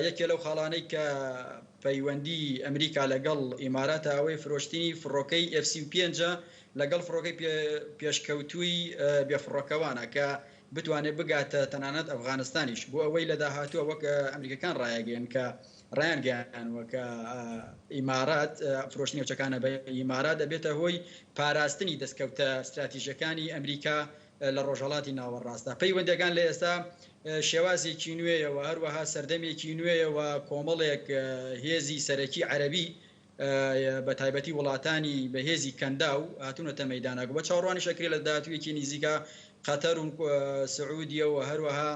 یەکێ لەو خاڵانەی کە پەیوەندی ئەمریکا لەگەڵ ئیماراتە ئەوەی فرۆشتنی فڕۆکەی F-35 لەگەڵ فڕۆکەی پێشکەوتووی بێفڕۆکەوانە کە بتوانێت بگاتە تەنانەت ئەفغانستانیش بۆ ئەوەی لە داهاتووە وەک ئەمریکەکان ڕایەگەیان کە ڕایانگەیانوە کە ئیمارات فرۆشتنی وچەکانە بە ئیمارات دەبێتە هۆی پاراستنی دەستکەوتە استراتیژەکانی ئەمریکا لە ڕۆژهەڵاتی ناوەڕاستە. پەیوەندەکان لە ئێستا شێوازێکی نوێیەوە هەروەها سەردەمێکی نوێیەوە کۆمەڵێک هێزی سەرەکی عەرەبی بە تایبەتی وڵاتانی بەهێزی کەندا و هاتوونەتە مەیدانەکە بە چاوەڕوانی شەکری لە داهاتوویەکی نزیکە قەتەر و سعودیە و هەروەها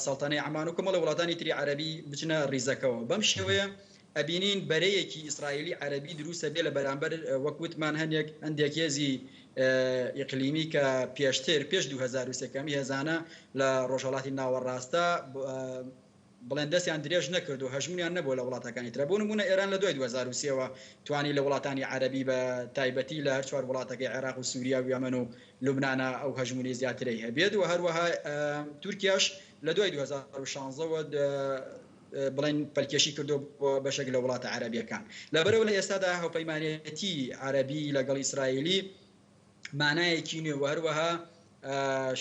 سەڵتانەی عمان و کۆمەڵە وڵاتانی تری عەربی بچنە ڕیزەکەەوە بەم شێوەیە ئەبینین بەرەیەکی ئیسرائیلی عەربی دروستە بێ لە بەرامبەر وەکوتمان هەندێک هێزی ئیقلیمی کە پێشتر پێش 2023 هێزانە لە ڕۆژهەڵاتی ناوەڕاستە بڵێن دەستیان درێژ نەکرد و هەژمونیان نەبوو لە وڵاتەکانی ترە بۆ نمونە ئێران لە دوای 2023ەوە توانی لە وڵاتانی عەربی بە تایبەتی لە هەر چوار وڵاتەکەی عێراق و سووریا و یەمەن و لوبنانە ئەو هەژمونی زیاترەی هەبێت و هەروەها تورکیاش لە دوای 2016ەوە بڵێن پەلکێشی کردو بەشێک لە وڵاتە عەربیەکان لەبەرەوە لە ئێستادا هاوپەیمانێتی عەربی لەگەڵ ئیسرائیلی مانایەکی نوێ و هەروەها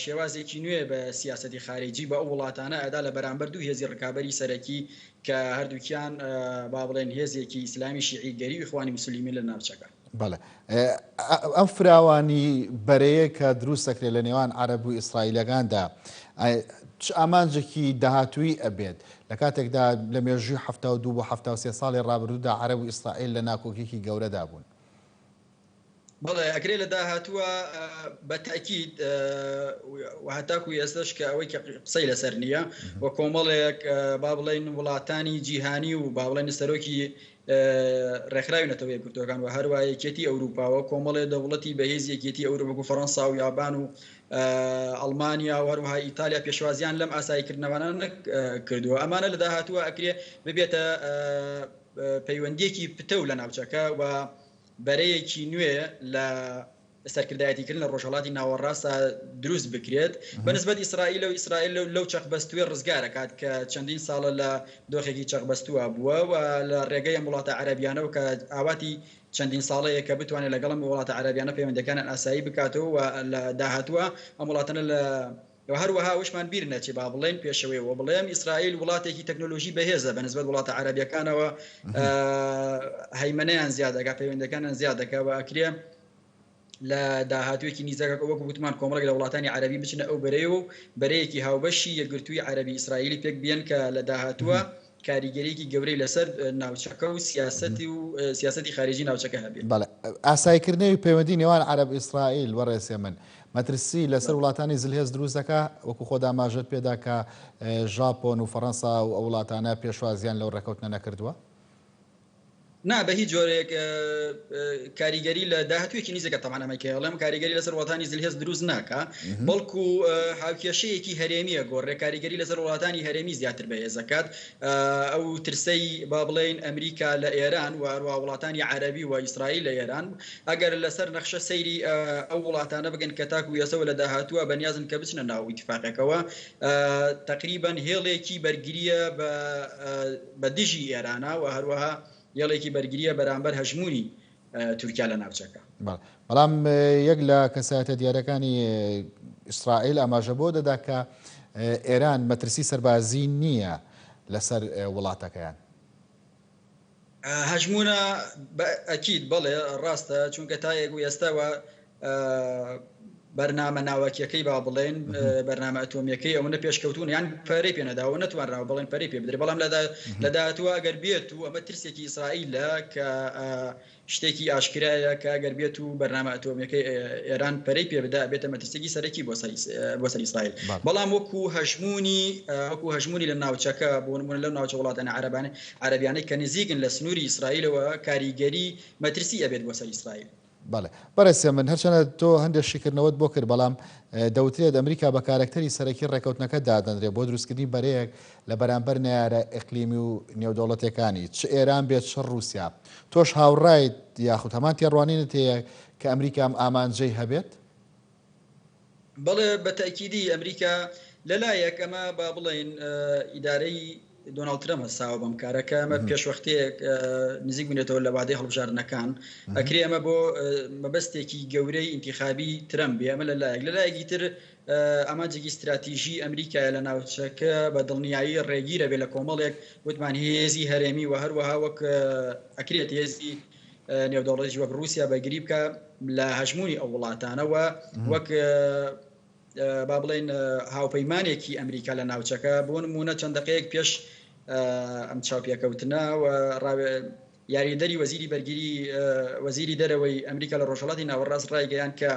شێوازێکی نوێ بە سیاسەتی خارجی بە ئەو وڵاتانە ئەدا لە بەرامبەر دوو هێزی ڕکابەری سەرەکی کە هەردووکیان با بڵێن هێزێکی ئیسلامی شیعیگەری و ئیخوانی موسلیمین لە ناوچەکە. بەڵێ ئەم فراوانی بەرەیە کە دروست دەکرێت لە نێوان عەرب و ئیسرائیلەکاندا چ ئامانجێکی داهاتووی ئەبێت لە کاتێکدا لە مێژووی 72 بۆ 73 ساڵی ڕابردوودا عەرب و ئیسرائیل لە ناکۆکیێکی گەورەدا بوون. بەڵێ ئەگرێ لە داهاتووە بە تاکید هەتاکو ئێستش کە ئەوەی کە قسەی لەسەر نییە وە کۆمەڵێک با بڵێن وڵاتانی جیهانی و با بڵێن سەرۆکی ڕێکخراوی نەتەوە یەکگرتوەکان و هەروە یەکێتی ئەوروپاوە کۆمەڵێ دەوڵەتی بەهێز یەکێتی ئەوروپا و فەڕەنسا و یابان و ئەڵمانیا و هەروەها ئیتالیا پێشوازیان لەم ئاساییکردنەوەانە کردووە ئەمانە لە داهاتووە ئەکرێ ببێتە پەیوەندیەکی پتە و لە ناوچەکە و بەرەیەکی نوێ لە سەرکردایەتیکردن لە ڕۆژهەڵاتی ناوەڕاستە دروست بکرێت بەنسبەت ئیسرائیل و ئیسرائیل لەو چەقبەستوێ ڕزگارەکات کە چەندین ساڵە لە دۆخێکی چەقبەستووە بووە و لە ڕێگەی وڵاتە عەرەبیانەوە کە ئاواتی چەندین ساڵەیە کە بتوانێت لەگەڵم وڵاتە عەرەبیانە پەیوەندەکانیان ئاسایی بکاتەوە و لە داهاتووە ئەم وڵاتانە لە هەروەها وشمان بیر نەچێ با بڵێن پێشەوەیەوە بڵێم ئیسرائیل وڵاتێکی تەکنۆلۆژی بەهێزە بەنسبەت وڵاتە عەرەبیەکانەوە هەیمەنەیان زیاد دەکات پەیوەندەکانیان زیاد دەکات و ئەکرێ لە داهاتوێکی نیزەکە وەکو گوتمان کۆمەڵێک لە وڵاتانی عەربی بچنە ئەو بەرەیە و بەرەیەکی هاوبەشی یەکگرتووی عەربی ئیسرائیلی پێک بێن کە لە داهاتووە کاریگەریەکی گەورەی لەسەر ناوچەکە و سیاسەتی خارجی ناوچەکە هەبێت. بەڵێ ئاسایکردنەوەی پەیوەندی نێوان عەرب ئیسرائیل وەڕێسێ من مەترسی لەسەر وڵاتانی زلهێز دروست دەکا وەکو خۆدا ماژەت پێدا کە ژاپۆن و فەڕەنسا و ئەو وڵاتانە پێشوازیان لەو ڕێکەوتنە نەکردووە؟ نا بە هیچ جۆرێک کاریگەری لە داهاتوێکی نیزەکە تەمانەمەکە ئەڵێم کاریگەری لەسەر وڵاتانی زلهێز دروست ناکە بەڵکو هاوکێشەیەکی هەرێمیە گۆڕێ کاریگەری لەسەر وڵاتانی هەرێمی زیاتر بەهێزەکات ئەو ترسەی با بڵێن ئەمریکا لە ئێران و وڵاتانی عەربی و ئیسرائیل لە ئێران ئەگەر لەسەر نەخشە سەیری ئەو وڵاتانە بگەن کە تاکو یەسەوە لە داهاتووە بەنیازن کە بچنە ناو ئیتفاقەکەوە تقریبەن هێڵێکی بەرگریە بە دژی ئێرانە و هەروەها یەڵێکی بەرگریە بەرامبەر هەژمونی تورکیا لە ناوچەکە. بەڵام یەک لە کەسایەتە دیارەکانی ئیسرائیل ئاماژە بۆ دەدا کە ئێران مەترسی سەربازی نییە لەسەر وڵاتەکەیان. هەژمونە ئەکید بەڵێ ڕاستە چونکە تا یەک ئێستاوە بەرنامە ناوەکیەکەی با بڵێن بەرنامە ئەتۆمیەکەی ئەوەنە پێشکەوتون یان پەرەی پێنەداوە نەتوانراوە بڵێن پەرەی پێ بدرێت بەڵام لە داهاتووە ئەگەر بێت و ئەمە ترسێکی ئیسرائیلە کە شتێکی ئاشکرایە کە ئەگەر بێت و بەرنامە ئەتۆمیەکەی ئێران پەرەی پێ بدا بێتە مەترسێکی سەرەکی بۆ سەر ئیسرائیل بەڵام وەکو هەژمونی لە ناوچەکە بۆ نمونە لەو ناوچە وڵاتانە عەرەبیانەی کە نزیکن لە سنووری ئیسرائیلەوە کاریگەری مەترسی ئەبێت بۆ سەر ئیسرائیل. بەڵێ بەڕێسێ من هەرچەنە تۆ هەندێک شیکردنەوەت بۆ کرد بەڵام دەوترێت ئەمریکا بە کارکتەری سەرەکی ڕێکەوتنەکە دادەنرێت بۆ دروستکردنی بەرەیەک لە بەرامبەر نەیارە ئیقلیمی و نێودەوڵەتەکانی چ ئێران بێت چ رووسیا تۆش هاوڕایت یاخود هەمان تێڕوانینت هەیە کە ئەمریکا ئامانجەی هەبێت؟ بەڵێ بە تاکیدی ئەمریکا لەلایەک ئەمە با بڵێن ئیدارەی دۆناڵد ترەمپ هەساوە بەم کارەکە ئەمە پێشوەختەیەک نزیک بوونێتەوە لە وادەی هەڵبژاردنەکان ئەکرێ ئەمە بۆ مەبەستێکی گەورەی ئینتیخابی ترەمپ ئەمە لەلایەکی تر ئامانجێکی استراتیژی ئەمریکایە لە ناوچەکە بە دڵنیایی ڕێگیرە بێ لە کۆمەڵێک وتمان هێزی هەرێمی و هەروەها وەک ئەکرێت هێزی نێودەوڵەتی وەک رووسیا بەگری بکە لە هەژمونی ئەو وڵاتانەوە وەک با بڵێن هاوپەیمانێکی ئەمریکا لە ناوچەکە بۆ نمونە چەند دقەیەک پێش ئەم چاوپێکەوتنە و یاریدەری وەزیری بەرگری وەزیری دەرەوەی ئەمریکا لە ڕۆژهەڵاتی ناوەڕاست ڕایگەیان کە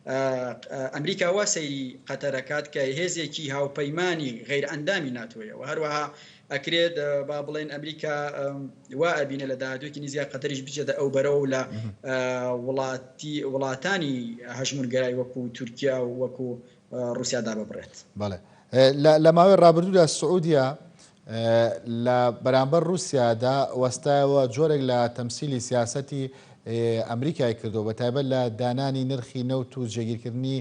ئەمریکا وا سەیری قەتەرەکات کە هێزێکی هاوپەیمانی غیر ئەندامی ناتۆیە و هەروەها ئەکرێت با بڵێن ئەمریکا وا ئەبینە لە داهاتوێکی نزیک قەتەریش بچێتە ئەو بەرەوە لە وڵاتانی هەژمونگەرای وەکو تورکیا و وەکو رووسیادا ببڕێت. بەڵێ لە ماوەی ڕابردوودا سعودیا لە بەرامبەر رووسیادا وەستایەوە جۆرێک لە تەمسیلی سیاسەتی ئەمریکای کردو بە تایبەت لە دانانی نرخی نەوت و جێگیرکردنی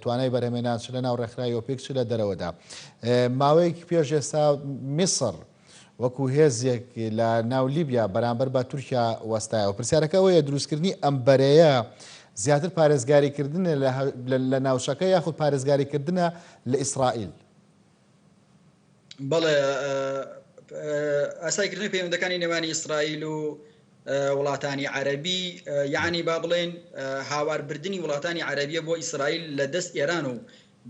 توانای بەرهەمێنان چ لە ناو ڕێکخراوی ئۆپێک چ لە دەرەوەدا. ماوەیەکی پێش ئێستا میسر وەکو هێزێک لە ناو لیبیا بەرامبەر بە تورکیا وەستایەوە. پرسیارەکە ئەوەیە دروستکردنی ئەم بەرەیە زیاتر پارێزگاریکردنە لە ناوچەکە یاخود پارێزگاریکردنە لە ئیسرائیل؟ بەڵێ ئاسایکردنی پەیوەندەکانی نێوانی ئیسرائیل و وڵاتانی عەرەبی یعنی با بڵێن هاواربردننی وڵاتانی عەرەبیە بۆ ئیسرائیل لە دەست ئێران و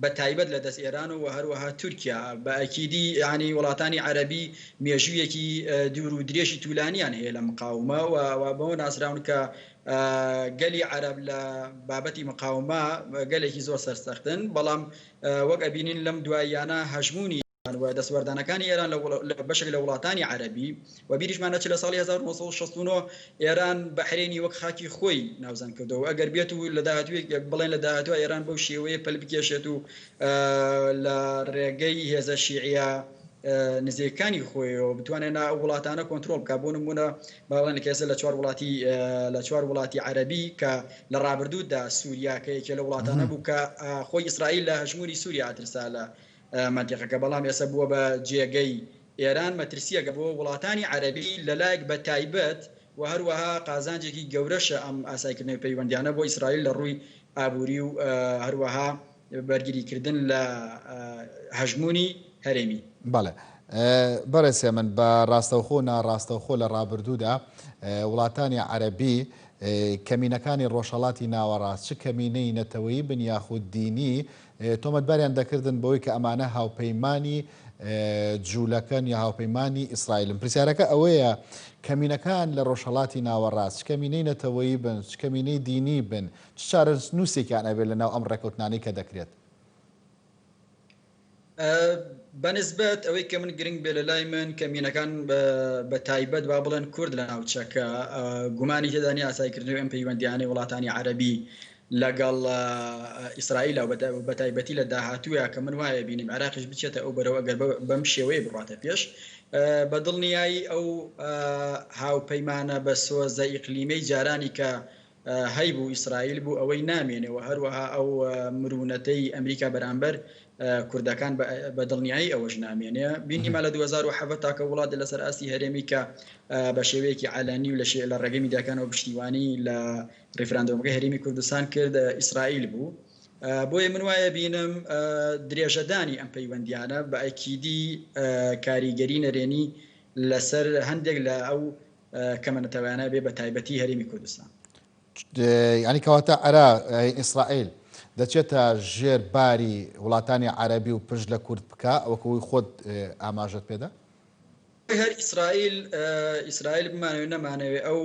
بە تایبەت لە دەست ئێران و هەروەها تورکیا بە ئەکیدی ینی وڵاتانی عەرەبی مێژوویەکی دوور و درێژی توولانیان هەیە لە مقاومە و بەوە ناسراون کە گەلی عەرەب لە بابەتی مقاومە گەلێکی زۆر سەرسەختن بەڵام وەک ئەبینین لەم دواییانە هەژمونی و دەسوەردانەکانی ئێران لە بەشێک لە وڵاتانی عەرەبی و بیریشمانە چ لە ساڵی 1969 ئێران بەحرێنی وەک خاکی خۆی ناوزان کردەوە ئەگەر بێت و لە داهاتووی بڵێن لە داهاتوە ئێران بەو شێوەیە پەل بکێشێت و لە ڕێگەی هێزە شیعە نزیکانی خۆیەوە بتوانێت وڵاتانە کۆنتترۆل بکە بۆ نمونە باڵێن کەسە لە چوار وڵاتی عەرەبی کە لە ڕابردوودا سووریا کە یەکێ لە وڵاتانە بوو کە خۆی ئیسرائیل لە هەژموری سووریا ئاترسا لە منتیقەکە بەڵام ئێستا بووە بە جێگەی ئێران مەترسیەکە بۆ وڵاتانی عەرەبی لەلایەک بە تایبەت و هەروەها قازانجێکی گەورەشە ئەم ئاسایکردنەوەی پەیوەندیانە بۆ ئیسرائیل لە ڕووی ئابووری و هەروەها بەرگریکردن لە هەژمونی هەرێمی. بەڵێ بەڕێسێ من بە ڕاستەوخۆ ناڕاستەوخۆ لە ڕابردوودا وڵاتانی عەرەبی کەمینەکانی ڕۆژهەڵاتی ناوەڕاست چ کەمینەی نەتەوەیی بن یاخود دینی تۆمەتباریان دەکردن بەوەی کە ئەمانە هاوپەیمانی جوولەکەن یا هاوپەیمانی ئیسرائیلن. پرسیارەکە ئەوەیە کەمینەکان لە ڕۆژهەڵاتی ناوەڕاست کەمینەی نەتەوەیی بن کەمینەی دینی بن چ چارە نووسێکیان ئەبێت لە ناو ئەم ڕێکەوتنانی کە دەکرێت؟ بەنسبەت ئەوەی کە من گرنگ بێ لە لای من کەمینەکان بە تایبەت با بڵێن کورد لە ناوچەکە گومانی تێدانی ئاسایکردنەوەی ئەم پەیوەندیانەی وڵاتانی عەرەبی لەگەڵ ئیسرائیل و بە تایبەتی لە داهاتووە کە من وایە بینیم عێراقیش بچێتە ئەو بەرەوە ئەگەر بەم شێوەیە بڕاتە پێش بە دڵنیایی ئەو هاوپەیمانە بە سۆزە ئیقلیمەی جارانی کە هەیبوو ئیسرائیل بوو ئەوەی نامێنێەوە هەروەها ئەو مرونەتەی ئەمریکا بەرامبەر کوردەکان بە دڵنیایی ئەوەش نامێنێ بینیمە لە 2007 تاکە وڵات لەسەر ئاستی هەرێمی کە بە شێوەیەکی علانی و لە ڕێگەی میدیاکانەوە پشتیوانی لە ڕێفراندۆمەکەی هەرێمی کوردستان کرد ئیسرائیل بوو بۆیە من وایە بینم درێژەدانی ئەم پەیوەندیانە بە ئەکیدی کاریگەری نەرێنی لەسەر هەندێک لە ئەو کەمەنەتەوانە بێ بە تایبەتی هەرێمی کوردستان. ینی کەواتە عێراق ئیسرائیل دەچێتە ژێر باری وڵاتانی عەرەبی و پشت لە کورد بکە وەکوی خۆت ئاماژت پێدا؟ هەر ئیسرائیل بمانەوێت نەمانەوێت ئەو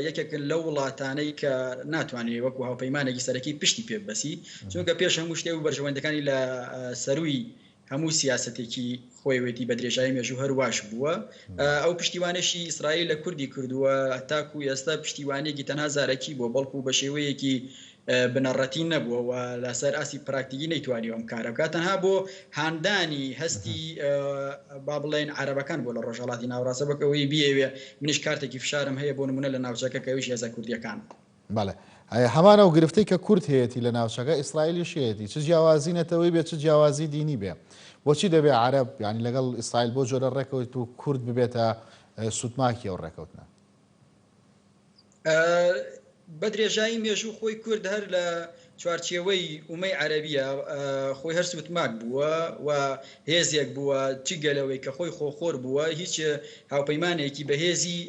یەکێکن لە وڵاتانەی کە ناتوانێت وەکو هاوپەیمانێکی سەرەکی پشتی پێ بەسی چونکە پێش هەموو شتێ و بەرژەوەندەکانی لە سەروی هەموو سیاسەتێکی خۆیوێتی بە درێژایی مێژوو هەرواش بووە ئەو پشتیوانشی ئیسرائیل لە کوردی کردووە تاکو ئێستا پشتیوانێکی تەنها زارەکی بۆ بەڵکو بە شێوەیەکی بنەڕەتی نەبووە و لەسەر ئاسی پراکتیکی نەیتوانی ئەم کارە بکات تەنها بۆ هاندانی هەستی با بڵێن عەرەبەکان بۆ لە ڕۆژهەڵاتی ناوەڕاستە بکەوەی بیەوێ منیش کارتێکی فشارم هەیە بۆ نمونە لە ناوچەکە کەویش هێزە کوردیەکان. بەڵێ هەمانە و گرفتەی کە کورد هەیەی لە ناوچەکە ئیسرائیلیش هەیەی چ جیاوازی نەتەوەی بێت چ جیاوازی دینی بێ بۆچی دەبێت عەرەب ینی لەگەڵ ئیسرائیل بۆ جۆرە ڕێکەوت و کورد ببێتە سوتماکی ئەو ڕێکەوتنە؟ بە درێژایی مێژوو خۆی کورد هەر لە چوارچێوەی ئومەی عەرەبیە خۆی هەر سوتماک بووە و هێزێک بووە چی گەلەوەی کە خۆی خۆخۆر بووە هیچ هاوپەیمانێکی بەهێزی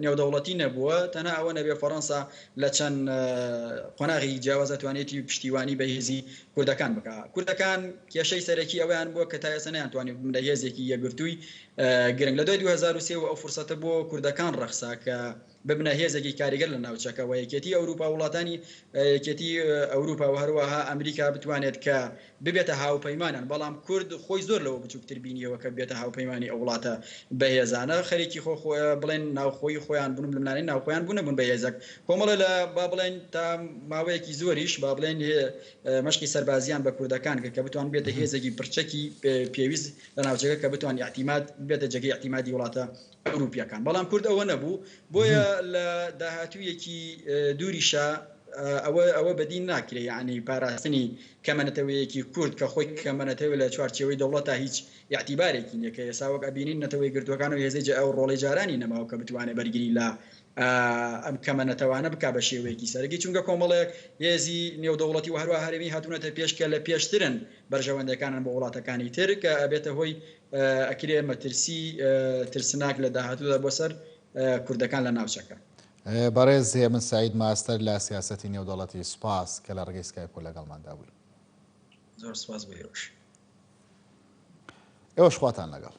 نێودەوڵەتی نەبووە تەنها ئەوە نەبێ فەڕەنسا لە چەند قۆناغی جیاوازەتوانێتی پشتیوانی بەهێزی کوردەکان بکە. کوردەکان کێشەی سەرەکی ئەویان بووە کە تا ئێستا نەیانتوانی بمدە هێزێکی یەکگرتووی گرنگ لە دوای 2023 و ئەو فرسەتە بۆ کوردەکان ڕەخسا کە ببنە هێزێکی کاریگەر لە ناوچەکە و یەکێتی ئەوروپا وڵاتانی یەکێتی ئەوروپا و هەروەها ئەمریکا بتوانێت کە ببێتە هاوپەیمانان بەڵام کورد خۆی زۆر لەوە بچووکتر بینیەوە کە بێتە هاوپەیمانی ئەو وڵاتە بەهێزانە خەریکی بڵێن ناوخۆی خۆیان بوون لەمانانی ناوخۆیان بوون نەبوون بەهێزەک کۆمەڵە لە با بڵێن تا ماوەیەکی زۆریش با بڵێن مەشقی سەربازیان بە کوردەکان کە بتوان بێتە هێزێکی پرچەکی پێویست لە ناوچەکە کە بتوان یاحتیمات بێتە جێگەی یاحتیمادی وڵاتە ئەوروپیەکان بەڵام کورد ئەوە نەبوو بۆیە لە داهاتوویەکی دووریشە ئەوە بەدین ناکرێت یعنی پاراستنی کەمەنەتەوەیەکی کورد کە خۆی کەمەنەتەوە لە چوارچێوەی دەوڵەتە هیچ یاعتیبارێکی نیەکە ئێساوەک ئەبینین نەتەوەی گردوەکان و هێزێک ئەو ڕۆڵی جارانی نەماوە کە بتوانێت بەرگری لە ئەم کەمەنەتەوانە بک بە شێوەیەکی سەرگی چونکە کۆمەڵێک هێزی نێودەوڵەتی و هەروە هەرێمی هاتوونەتە پێشکە لە پێشترن بەرژەوەندەکانن بۆ وڵاتەکانی تر کە ئەبێتە هۆی ئەکرێ مەترسی ترسناک لە داهاتوودا بۆ سەر کوردەکان لە ناوچەکە. بەڕێز هێمن سعید ماستەر لە سیاسەتی نێودەوڵەتی سوپاس کە لە ڕێگەی سکایپ لەگەڵماندا بووی. زۆر سوپاس بۆ هێرش. ئێوەش خواتان لەگەڵ.